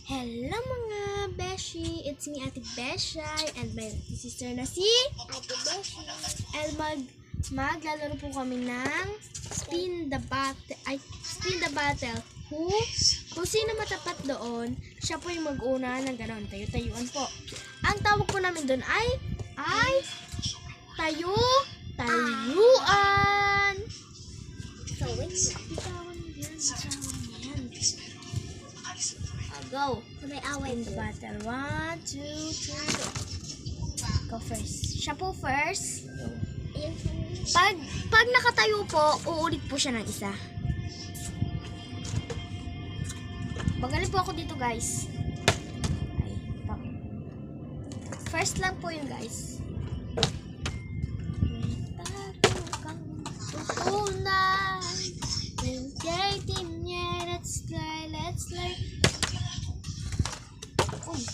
Hello mga beshi! It's me, Ate Beshay, and my sister na si Ate Beshi. El maglalaro po kami ng Spin the Battle. Kung sino matapat doon, siya po yung mag-una ng gano'n. Tayo-tayuan po. Ang tawag po namin doon ay tayuan. So, wait. Bitawan yan. Go. May away In the battle. 1, 2, 3, go. Go first. Siya po first. Pag nakatayo po, uulit po siya ng isa. Magaling po ako dito, guys. Ay, pop. First lang po yun, guys. Tutunan. Let's play. Uy.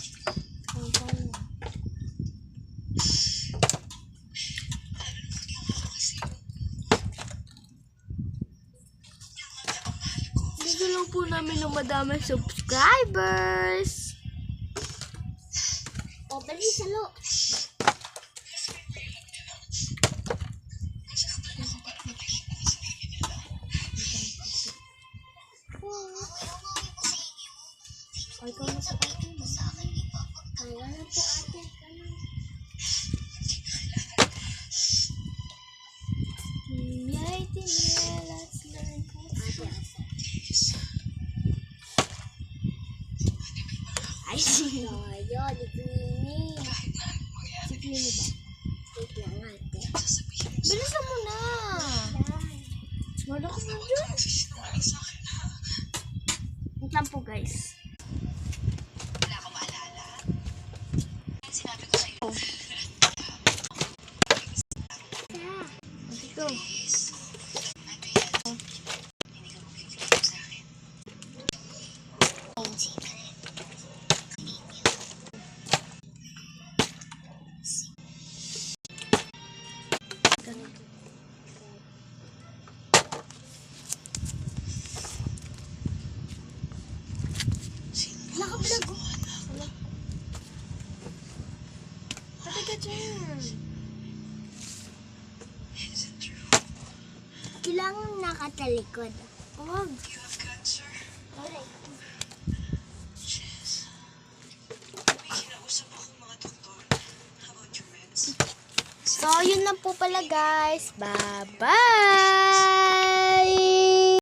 Gusto lang po namin ng madaming subscribers. O, bali sa lo. Ay, ikaw mo sa akin. Kaya na po ate. Yay, let's learn. Ay, si Tayo, di Queenie. Queenie ba? Wait lang ate. Bilisan mo na. Wala ko na dyan. Wait lang po, guys. Wala ko maalala. Sinabi ko sa'yo. Ito. Ano yan? Hindi ka makikinig sa akin. Nakablog ko. Pati ka dyan. Is it true? Kailangan nakatalikod. Wag. You have cancer? Alright. Jess. May kinausap akong mga doktor. How about your meds? So, yun lang po pala, guys. Bye-bye!